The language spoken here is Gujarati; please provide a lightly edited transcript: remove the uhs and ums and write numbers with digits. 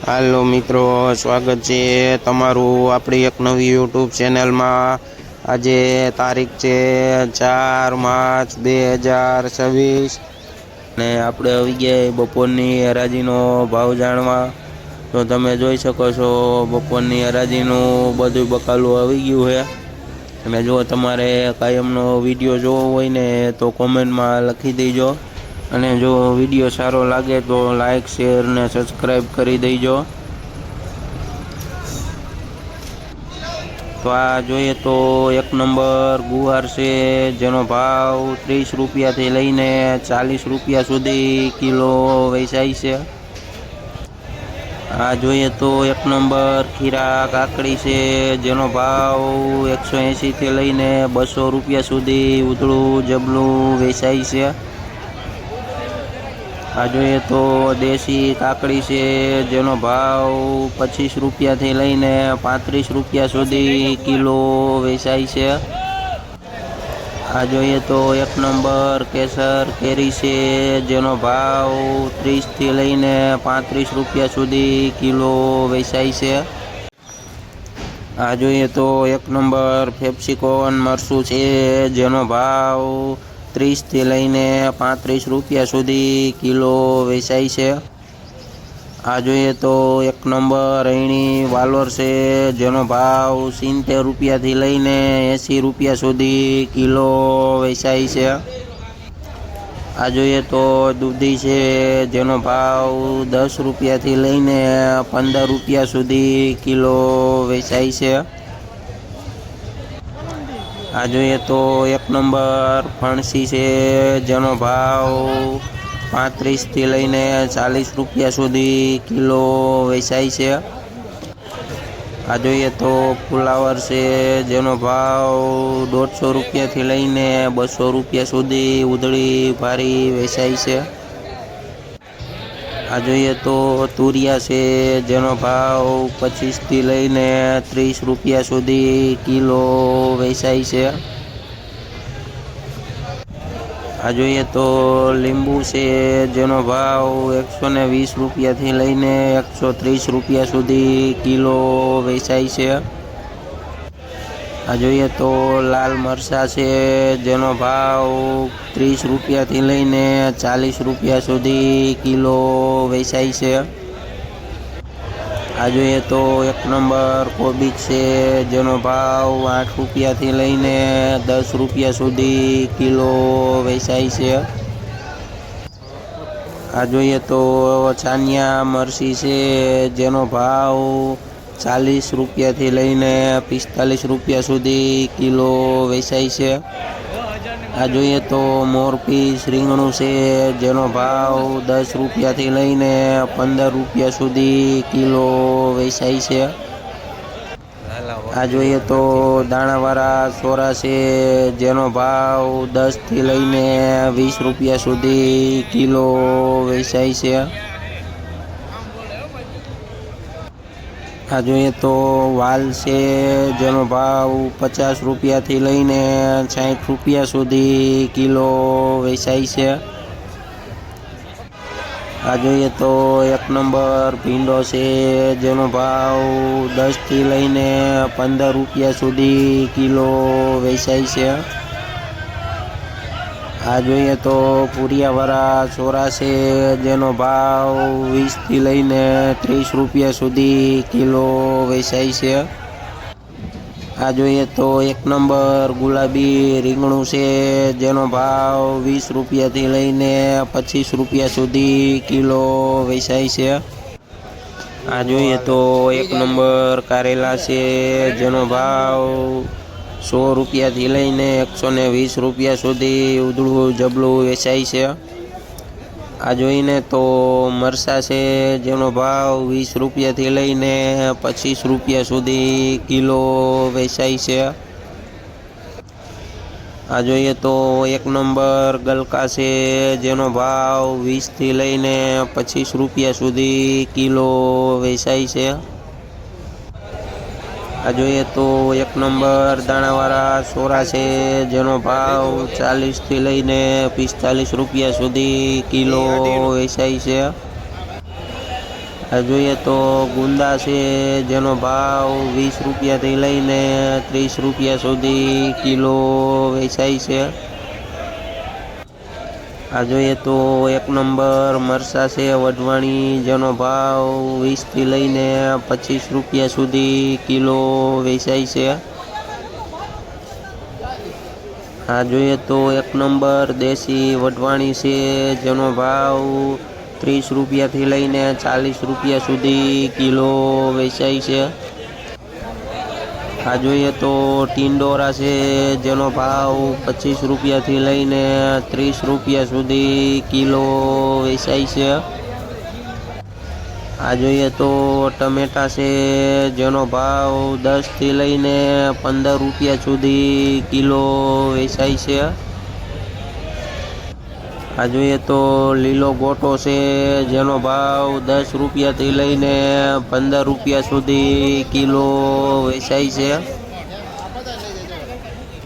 હાલો મિત્રો, સ્વાગત છે તમારું આપણી એક નવી યુટ્યુબ ચેનલમાં। આજે તારીખ છે 4 માર્ચ 2026 ને આપણે આવી ગયા બપોરની હરાજીનો ભાવ જાણવા। તો તમે જોઈ શકો છો બપોરની હરાજીનું બધું બકાલું આવી ગયું છે। અને જો તમારે કાયમનો વિડીયો જોવો હોય ને તો કોમેન્ટમાં લખી દેજો। અને જો વિડીયો સારો લાગે તો લાઈક શેર ને સબસ્ક્રાઈબ કરી દેજો। તો આ જોઈએ તો એક નંબર ગુવાર છે, જેનો ભાવ 30 રૂપિયાથી લઈને 40 રૂપિયા સુધી કિલો વેચાય છે। આ જોઈએ તો એક નંબર ખીરા કાકડી છે, જેનો ભાવ 180 થી લઈને 200 રૂપિયા સુધી ઉતળું જબલું વેચાય છે। આ જોઈએ તો દેશી કાકડી છે, જેનો ભાવ 25 રૂપિયાથી લઈને 35 રૂપિયા સુધી કિલો વેચાય છે। આ જોઈએ તો એક નંબર કેસર કેરી છે, જેનો ભાવ 30 થી લઈને 35 રૂપિયા સુધી કિલો વેચાય છે। આ જોઈએ તો એક નંબર ફેપ્સિકોન મરચું છે, જેનો ભાવ 30 થી લઈને 35 રૂપિયા સુધી કિલો વેચાય છે। આ જોઈએ તો એક નંબર અયણી વાલોર છે, જેનો ભાવ 70 રૂપિયાથી લઈને 80 રૂપિયા સુધી કિલો વેચાય છે। આ જોઈએ તો દૂધી છે, જેનો ભાવ 10 રૂપિયાથી લઈને 15 રૂપિયા સુધી કિલો વેચાય છે। આ જોઈએ તો એક નંબર ફણસી છે, જેનો ભાવ 35 થી લઈને 40 રૂપિયા સુધી કિલો વેચાય છે। આ જોઈએ તો ફુલાવર છે, જેનો ભાવ 150 રૂપિયાથી લઈને 200 રૂપિયા સુધી ઉધળી ભારી વેચાય છે। આ જોઈએ તો તુરિયા છે, જેનો ભાવ 25 થી લઈને 30 રૂપિયા સુધી કિલો વેચાય છે। આ જોઈએ તો લીંબુ છે, જેનો ભાવ 120 રૂપિયાથી લઈને 130 રૂપિયા સુધી કિલો વેચાય છે। આ જોઈએ તો લાલ મરચાં છે, જેનો ભાવ 30 રૂપિયાથી લઈને 40 રૂપિયા સુધી કિલો વેચાય છે। આ જોઈએ તો એક નંબર કોબીજ છે, જેનો ભાવ 8 રૂપિયાથી લઈને 10 રૂપિયા સુધી કિલો વેચાય છે। આ જોઈએ તો ચાનિયા મરચી છે, જેનો ભાવ 40 રૂપિયાથી લઈને 45 રૂપિયા સુધી કિલો વેચાય છે। આ જોઈએ તો મોરપીસ રીંગણું છે, જેનો ભાવ 10 રૂપિયાથી લઈને 15 રૂપિયા સુધી કિલો વેચાય છે। આ જોઈએ તો દાણાવાળા સોરા છે, જેનો ભાવ 10 થી લઈને 20 રૂપિયા સુધી કિલો વેચાય છે। આ જોઈએ તો વાલ છે, જેનો ભાવ 50 રૂપિયાથી લઈને 60 રૂપિયા સુધી કિલો વેચાય છે। આ જોઈએ તો એક નંબર ભીંડો છે, જેનો ભાવ 10 થી લઈને 15 રૂપિયા સુધી કિલો વેચાય છે। આ જોઈએ તો પૂરિયાવાળા ચોરા છે, જેનો ભાવ 20 થી લઈને 30 રૂપિયા સુધી કિલો વેચાય છે। આ જોઈએ તો એક નંબર ગુલાબી રીંગણું છે, જેનો ભાવ 20 રૂપિયાથી લઈને 25 રૂપિયા સુધી કિલો વેચાય છે। આ જોઈએ તો એક નંબર કારેલા છે, જેનો ભાવ 100 રૂપિયાથી લઈને 120 રૂપિયા સુધી ઉધળું જબલું વેચાય છે। આ જોઈને તો મરચાં છે, જેનો ભાવ 20 રૂપિયાથી લઈને 25 રૂપિયા સુધી કિલો વેચાય છે। આ જોઈએ તો એક નંબર ગલકા છે, જેનો ભાવ 20 થી લઈને 25 રૂપિયા સુધી કિલો વેચાય છે। આ જોઈએ તો એક નંબર દાણાવાળા સોરા છે, જેનો ભાવ 40 થી લઈને 45 રૂપિયા સુધી કિલો વેચાય છે। આ જોઈએ તો ગુંદા છે, જેનો ભાવ 20 રૂપિયાથી લઈને 30 રૂપિયા સુધી કિલો વેચાય છે. આ જોઈએ તો 1 નંબર મરચાં છે વઢવાણી, જેનો ભાવ 20થી લઈને 25 રૂપિયા સુધી કિલો વેચાય છે. આ જોઈએ તો 1 નંબર દેશી વઢવાણી છે, જેનો ભાવ 30 રૂપિયાથી લઈને 40 રૂપિયા સુધી કિલો વેચાય છે. આ જોઈએ તો ટિંડોરા છે, જેનો ભાવ 25 રૂપિયાથી લઈને 30 રૂપિયા સુધી કિલો વેચાય છે. આ જોઈએ તો ટમેટા છે, જેનો ભાવ 10થી લઈને 15 રૂપિયા સુધી કિલો વેચાય છે. આ જોઈએ તો લીલો ગોટો છે, જેનો ભાવ 10 રૂપિયાથી લઈને 15 રૂપિયા સુધી કિલો વેચાય છે.